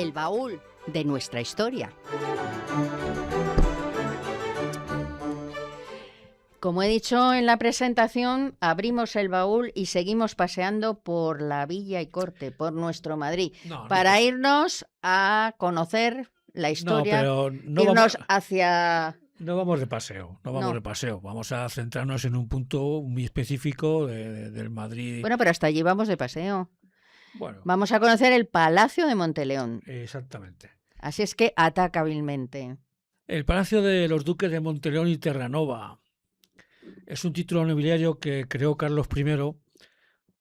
el baúl de nuestra historia. Como he dicho en la presentación, abrimos el baúl y seguimos paseando por la Villa y Corte, por nuestro Madrid, para irnos a conocer la historia, irnos hacia... No vamos de paseo, vamos a centrarnos en un punto muy específico del Madrid. Bueno, pero hasta allí vamos de paseo. Bueno, vamos a conocer el Palacio de Monteleón. Exactamente. Así es que ataca hábilmente. El Palacio de los Duques de Monteleón y Terranova es un título nobiliario que creó Carlos I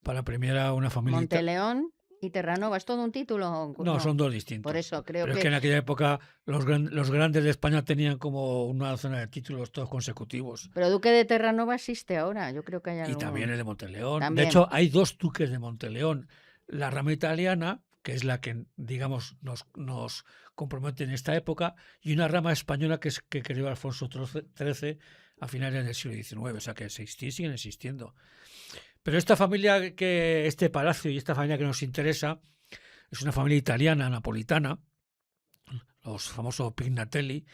para premiar a una familia. Monteleón y Terranova, ¿es todo un título? No, son dos distintos. Por eso creo Pero que... es que en aquella época los grandes de España tenían como una docena de títulos todos consecutivos. Pero Duque de Terranova existe ahora, yo creo que hay algo. Y también el de Monteleón. También. De hecho, hay dos duques de Monteleón. La rama italiana, que es la que, digamos, nos compromete en esta época, y una rama española que creó Alfonso XIII a finales del siglo XIX. O sea, que siguen existiendo. Pero esta familia, este palacio y esta familia que nos interesa, es una familia italiana, napolitana, los famosos Pignatelli,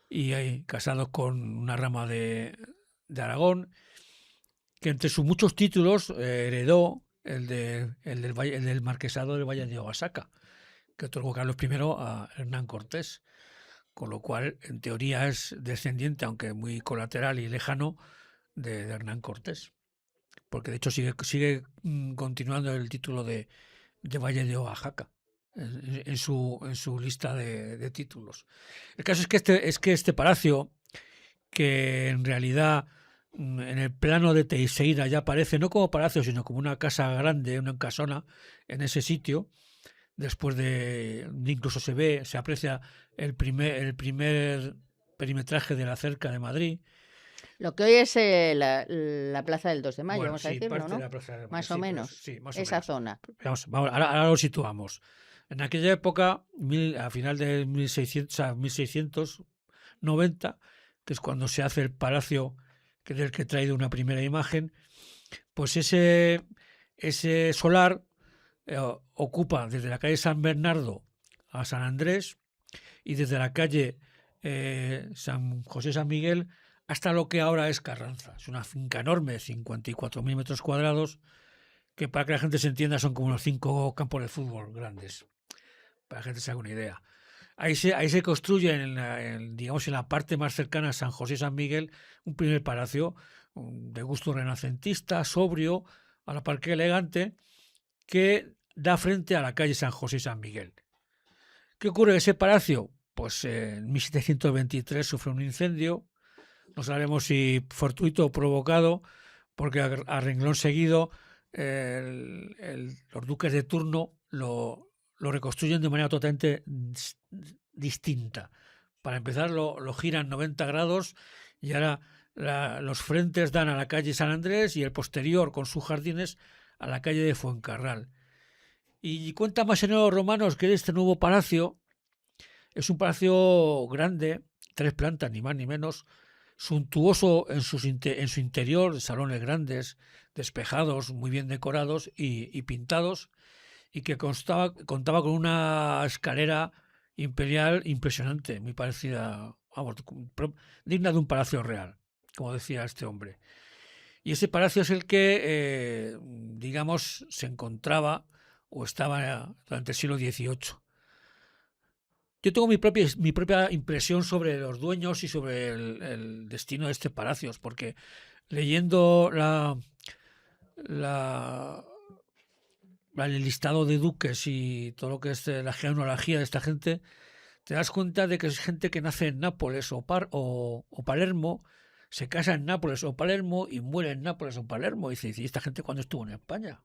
y casados con una rama de Aragón, que entre sus muchos títulos heredó el del marquesado del Valle de Oaxaca, que otorgó Carlos I a Hernán Cortés, con lo cual en teoría es descendiente, aunque muy colateral y lejano, de Hernán Cortés, porque de hecho sigue continuando el título de Valle de Oaxaca en su lista de títulos. El caso es que este palacio, que en realidad en el plano de Teixeira ya aparece no como palacio, sino como una casa grande, una casona en ese sitio, después de incluso se aprecia el primer perimetraje de la cerca de Madrid. Lo que hoy es la Plaza del 2 de Mayo, vamos a decirlo, parte ¿no? de la Plaza de Mayo, más o menos, sí, más esa o menos. zona. Ahora lo situamos. En aquella época, a final de 1690, que es cuando se hace el palacio del que he traído una primera imagen, pues ese solar ocupa desde la calle San Bernardo a San Andrés y desde la calle San José San Miguel hasta lo que ahora es Carranza. Es una finca enorme de 54.000 metros cuadrados, que para que la gente se entienda son como unos 5 campos de fútbol grandes, para que la gente se haga una idea. Ahí se construye, digamos, en la parte más cercana a San José San Miguel, un primer palacio de gusto renacentista, sobrio, a la par que elegante, que da frente a la calle San José San Miguel. ¿Qué ocurre en ese palacio? Pues en 1723 sufre un incendio. No sabemos si fortuito o provocado, porque a renglón seguido los duques de turno lo reconstruyen de manera totalmente distinta. Para empezar, lo giran 90 grados y ahora los frentes dan a la calle San Andrés y el posterior, con sus jardines, a la calle de Fuencarral. Y cuenta más en los romanos que este nuevo palacio es un palacio grande, 3 plantas, ni más ni menos, suntuoso en su interior, salones grandes, despejados, muy bien decorados y pintados, y que contaba con una escalera imperial impresionante, muy parecida, vamos, digna de un palacio real, como decía este hombre. Y ese palacio es el que, digamos, se encontraba o estaba durante el siglo XVIII. Yo tengo mi propia impresión sobre los dueños y sobre el destino de este palacio, porque leyendo el listado de duques y todo lo que es la genealogía de esta gente, te das cuenta de que es gente que nace en Nápoles o Palermo, se casa en Nápoles o Palermo y muere en Nápoles o Palermo. Y dice, ¿y esta gente cuándo estuvo en España?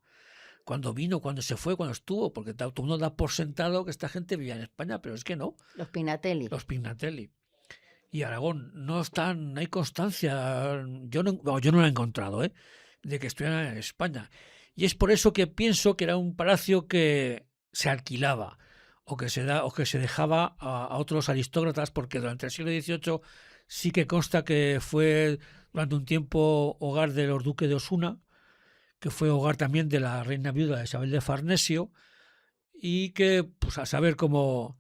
¿Cuándo vino? ¿Cuándo se fue? ¿Cuándo estuvo? Porque todo el mundo da por sentado que esta gente vivía en España, pero es que no. Los Pignatelli. Y Aragón no hay constancia, yo no la he encontrado, de que estuvieran en España. Y es por eso que pienso que era un palacio que se alquilaba o que se dejaba a otros aristócratas, porque durante el siglo XVIII sí que consta que fue durante un tiempo hogar de los duques de Osuna, que fue hogar también de la reina viuda Isabel de Farnesio, y que, pues a saber cómo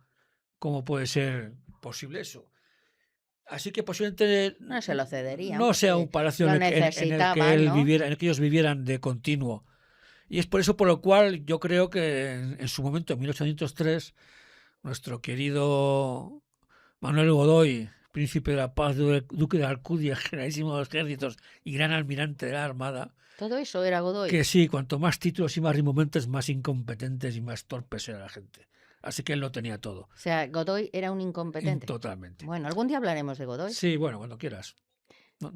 puede ser posible eso. Así que posiblemente no se lo cederían, no sea un palacio en el que él ¿no? viviera, en el que ellos vivieran de continuo. Y es por eso por lo cual yo creo que en su momento, en 1803, nuestro querido Manuel Godoy, príncipe de la paz, duque de Alcudia, generalísimo de los ejércitos y gran almirante de la Armada. Todo eso era Godoy. Que sí, cuanto más títulos y más rimomentos, más incompetentes y más torpes era la gente. Así que él lo tenía todo. O sea, Godoy era un incompetente. Totalmente. Bueno, algún día hablaremos de Godoy. Sí, bueno, cuando quieras.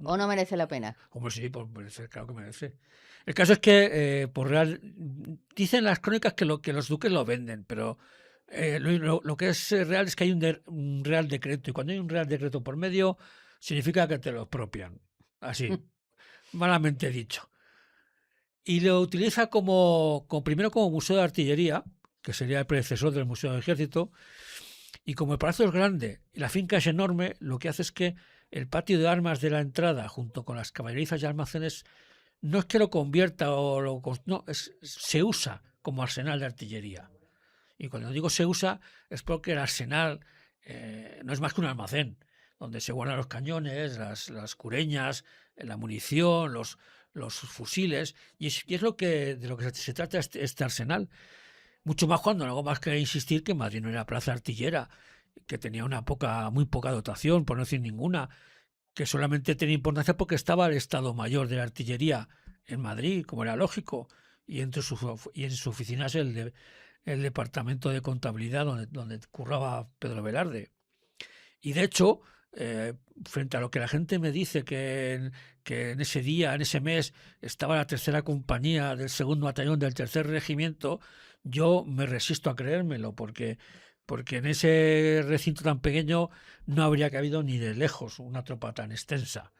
¿O no merece la pena? Como sí, pues merece, claro que merece. El caso es que por real dicen las crónicas que los duques lo venden, pero lo que es real es que hay un real decreto, y cuando hay un real decreto por medio significa que te lo expropian. Así, malamente dicho. Y lo utiliza primero como museo de artillería, que sería el predecesor del Museo del Ejército, y como el palacio es grande y la finca es enorme, lo que hace es que el patio de armas de la entrada, junto con las caballerizas y almacenes, no es que lo convierta se usa como arsenal de artillería. Y cuando digo se usa es porque el arsenal no es más que un almacén, donde se guardan los cañones, las cureñas, la munición, los fusiles, y es de lo que se trata este arsenal. Mucho más cuando algo más que insistir que Madrid no era plaza artillera, que tenía muy poca dotación, por no decir ninguna, que solamente tenía importancia porque estaba el Estado Mayor de la Artillería en Madrid, como era lógico, y en sus oficinas el Departamento de Contabilidad donde curraba Pedro Velarde. Y de hecho, frente a lo que la gente me dice que en ese día, en ese mes, estaba la tercera compañía del segundo batallón del tercer regimiento, yo me resisto a creérmelo, porque en ese recinto tan pequeño no habría cabido ni de lejos una tropa tan extensa.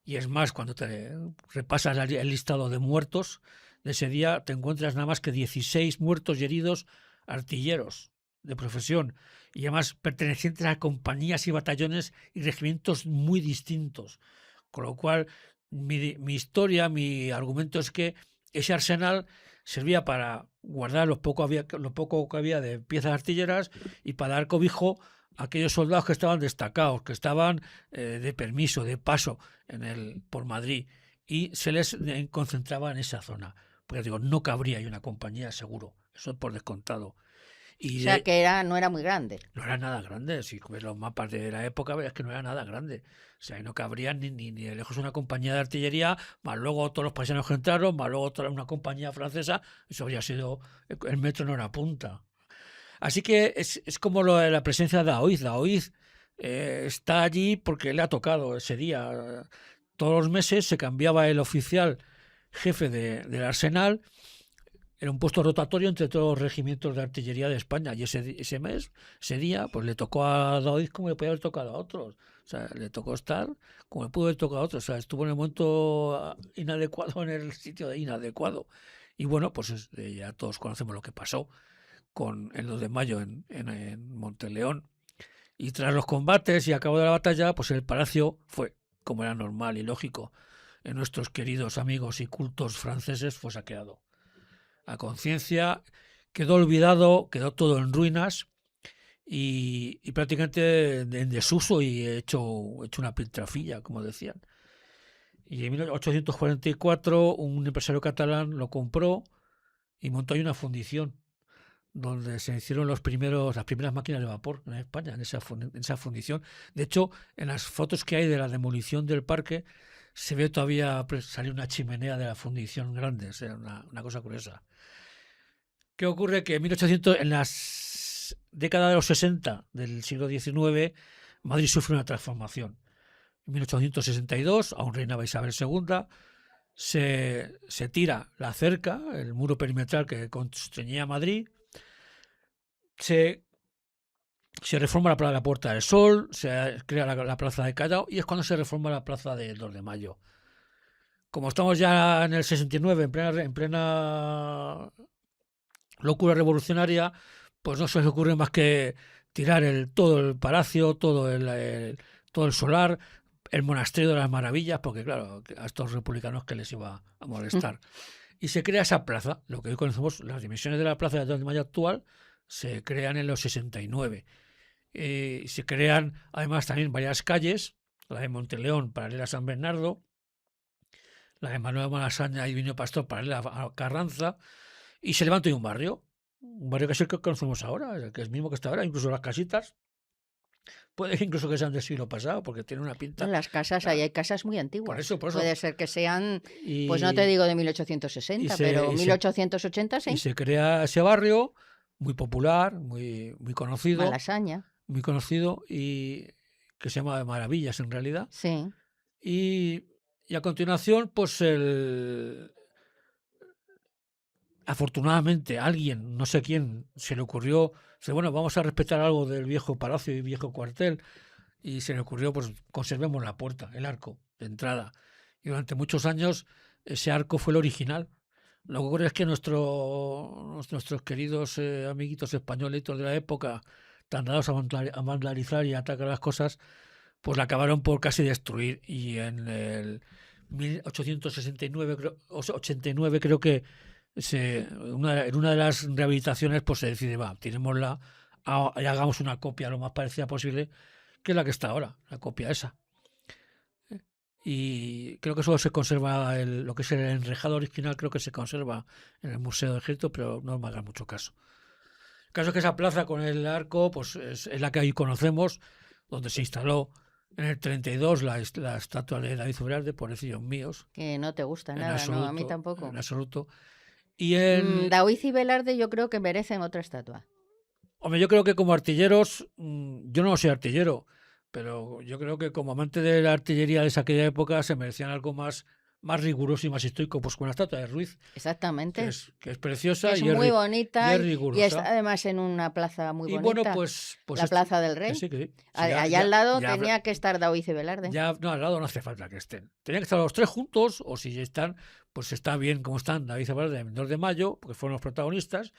Y es más, cuando te repasas el listado de muertos de ese día, te encuentras nada más que 16 muertos y heridos artilleros de profesión, y además pertenecientes a compañías y batallones y regimientos muy distintos. Con lo cual, mi historia, mi argumento es que ese arsenal servía para guardar lo poco que había de piezas artilleras y para dar cobijo a aquellos soldados que estaban destacados, que estaban de permiso, de paso por Madrid, y se les concentraba en esa zona. Porque digo, no cabría ahí una compañía seguro, eso por descontado. O sea, que no era muy grande. No era nada grande. Si ves los mapas de la época, verás que no era nada grande. O sea, ahí no cabría ni de lejos una compañía de artillería, más luego todos los paisanos que entraron, más luego toda una compañía francesa. Eso habría sido... El metro no era punta. Así que es como la presencia de Daoiz. Daoiz está allí porque le ha tocado ese día. Todos los meses se cambiaba el oficial jefe del arsenal. Era un puesto rotatorio entre todos los regimientos de artillería de España. Y ese día, pues le tocó a Daoiz como le podía haber tocado a otros. O sea, le tocó estar como le pudo haber tocado a otros. O sea, estuvo en el momento inadecuado, en el sitio inadecuado. Y bueno, pues ya todos conocemos lo que pasó con el 2 de mayo en Monteleón. Y tras los combates y a cabo de la batalla, pues el palacio fue, como era normal y lógico, en nuestros queridos amigos y cultos franceses, fue saqueado. A conciencia, quedó olvidado, quedó todo en ruinas y prácticamente en desuso y hecho una piltrafilla, como decían. Y en 1844 un empresario catalán lo compró y montó ahí una fundición donde se hicieron las primeras máquinas de vapor en España, en esa fundición. De hecho, en las fotos que hay de la demolición del parque, se ve todavía salir una chimenea de la fundición grande. O sea, una cosa curiosa. ¿Qué ocurre? Que en las décadas de los 60 del siglo XIX, Madrid sufre una transformación. En 1862, aún reinaba Isabel II, se tira la cerca, el muro perimetral que constreñía Madrid, se reforma la Puerta del Sol, se crea la Plaza de Callao y es cuando se reforma la Plaza del 2 de Mayo. Como estamos ya en el 69, en plena locura revolucionaria, pues no se les ocurre más que tirar todo el palacio, todo el solar, el monasterio de las maravillas, porque claro, a estos republicanos que les iba a molestar. Y se crea esa plaza, lo que hoy conocemos, las dimensiones de la plaza del 2 de Mayo actual, se crean en los 69. Se crean además también varias calles, la de Monteleón paralela a San Bernardo, la de Manuel Malasaña y Viño Pastor paralela a Carranza, y se levanta un barrio que es el que conocemos ahora, el que es el mismo que está ahora, incluso las casitas. Puede que incluso que sean del siglo pasado, porque tiene una pinta. En las casas, ahí hay casas muy antiguas. Por eso. Puede ser que sean, pues no te digo de 1860, pero 1880 sí. Y se crea ese barrio muy popular, muy conocido. Malasaña. Muy conocido y que se llama de Maravillas en realidad. Sí. Y a continuación, pues afortunadamente alguien, no sé quién, se le ocurrió, dice, bueno, vamos a respetar algo del viejo palacio y viejo cuartel, y se le ocurrió, pues conservemos la puerta, el arco de entrada. Y durante muchos años ese arco fue el original. Lo que ocurre es que nuestros queridos amiguitos españolitos de la época, tan dados a vandalizar y atacar las cosas, pues la acabaron por casi destruir. Y en el 1869, 89 creo que en una de las rehabilitaciones pues se decide, tirémosla y hagamos una copia lo más parecida posible, que es la que está ahora, la copia esa. Y creo que solo se conserva lo que es el enrejado original, creo que se conserva en el Museo de Ejército, pero no me hagan mucho caso. El caso es que esa plaza con el arco pues es la que ahí conocemos, donde se instaló en el 32 la estatua de David Velarde, pobrecillos míos. Que no te gusta nada, absoluto, no, a mí tampoco. En absoluto. Y David y Velarde yo creo que merecen otra estatua. Hombre, yo creo que como artilleros, yo no soy artillero, pero yo creo que como amante de la artillería de aquella época se merecían algo más riguroso y más histórico, pues con la estatua de Ruiz. Exactamente. Que es preciosa y muy bonita. Y es rigurosa. Y está además en una plaza muy bonita. Y bueno, pues la Plaza del Rey. Que sí. Allá al lado tenía que estar David y Velarde. No, al lado no hace falta que estén. Tenían que estar los tres juntos, o si están, pues está bien como están David y Velarde en 2 de mayo, porque fueron los protagonistas.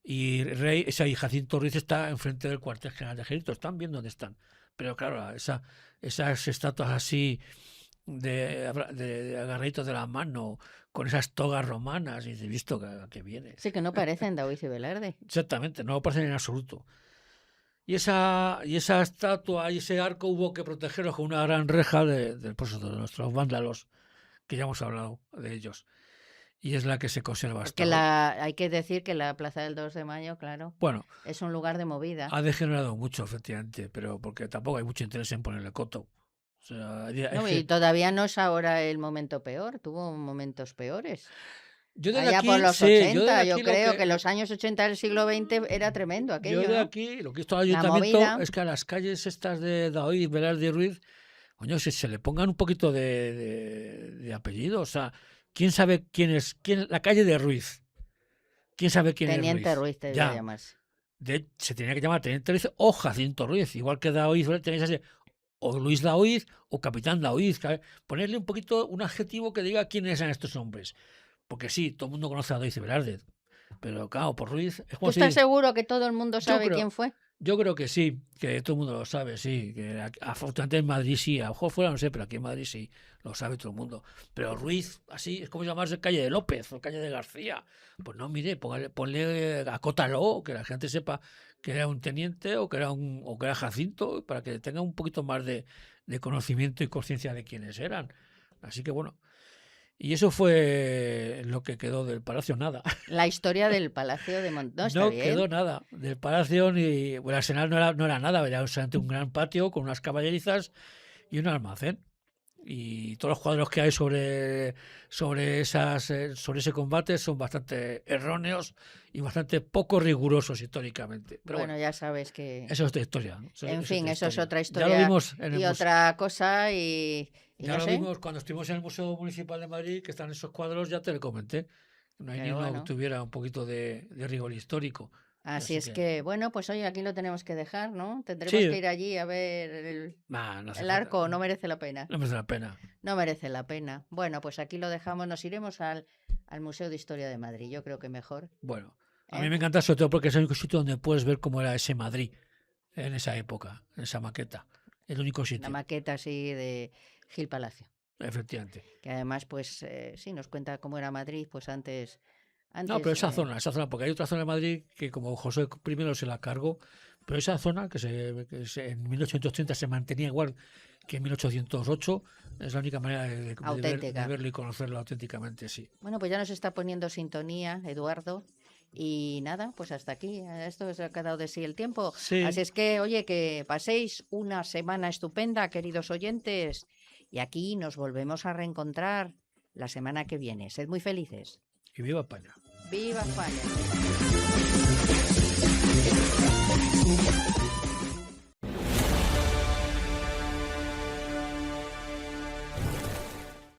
Y Rey, y Jacinto Ruiz está enfrente del cuartel general de ejército, están viendo dónde están. Pero claro, esas estatuas así de agarraditos de la mano, con esas togas romanas, y he visto que viene. Sí, que no parecen David y Velarde. Exactamente, no parecen en absoluto. Y esa estatua y ese arco hubo que protegerlos con una gran reja de nuestros vándalos, que ya hemos hablado de ellos. Y es la que se conserva hasta hoy. Hay que decir que la Plaza del 2 de Mayo, claro, es un lugar de movida. Ha degenerado mucho, efectivamente, pero porque tampoco hay mucho interés en ponerle coto. O sea, y todavía no es ahora el momento peor, tuvo momentos peores. Allá por los 80, yo creo que los años 80 del siglo XX era tremendo aquello. Yo de aquí, lo que he visto al ayuntamiento es que a las calles estas de David, Velarde y Ruiz, coño, se le pongan un poquito de apellido, o sea, ¿quién sabe quién es? La calle de Ruiz. ¿Quién sabe quién Teniente es Ruiz? Teniente Ruiz debía llamarse. Se tenía que llamar Teniente Ruiz o Jacinto Ruiz. Igual que Daoíz, tenéis así, o Luis Daoíz o Capitán Daoíz. Ponerle un poquito un adjetivo que diga quiénes eran estos hombres. Porque sí, todo el mundo conoce a Daoíz y Velarde. Pero claro, por Ruiz... ¿Tú estás seguro que todo el mundo sabe quién fue? Yo creo que sí, que todo el mundo lo sabe, sí. Que afortunadamente en Madrid sí, a lo mejor fuera no sé, pero aquí en Madrid sí, lo sabe todo el mundo. Pero Ruiz, así, es como llamarse calle de López o calle de García. Pues no, mire, ponle acótalo, que la gente sepa que era un teniente o que era Jacinto, para que tenga un poquito más de conocimiento y conciencia de quiénes eran. Así que bueno. Y eso fue lo que quedó del palacio, nada. La historia del palacio de Montón. No quedó nada del palacio, ni el arsenal no era nada, era solamente un gran patio con unas caballerizas y un almacén. Y todos los cuadros que hay sobre ese combate son bastante erróneos y bastante poco rigurosos históricamente. Pero bueno, ya sabes que... Eso es otra historia. Eso es otra historia. Ya lo vimos en y otra cosa y ya lo vimos cuando estuvimos en el Museo Municipal de Madrid, que están esos cuadros, ya te lo comenté. No hay ni uno que tuviera un poquito de rigor histórico. Así es que, bueno, pues hoy aquí lo tenemos que dejar, ¿no? Tendremos que ir allí a ver el arco, no merece la pena. No merece la pena. No merece la pena. Bueno, pues aquí lo dejamos, nos iremos al Museo de Historia de Madrid, yo creo que mejor. Bueno, a mí me encanta sobre todo porque es el único sitio donde puedes ver cómo era ese Madrid en esa época, en esa maqueta. El único sitio. La maqueta así de Gil Palacio. Efectivamente. Que además, pues sí, nos cuenta cómo era Madrid, pues antes No, pero esa zona, porque hay otra zona de Madrid que como José I se la cargó, pero esa zona que en 1830 se mantenía igual que en 1808, es la única manera de verlo y conocerlo auténticamente, sí. Bueno, pues ya nos está poniendo sintonía, Eduardo. Y nada, pues hasta aquí. Esto se ha quedado de sí el tiempo. Sí. Así es que, oye, que paséis una semana estupenda, queridos oyentes. Y aquí nos volvemos a reencontrar la semana que viene. Sed muy felices. Y viva España. ¡Viva España!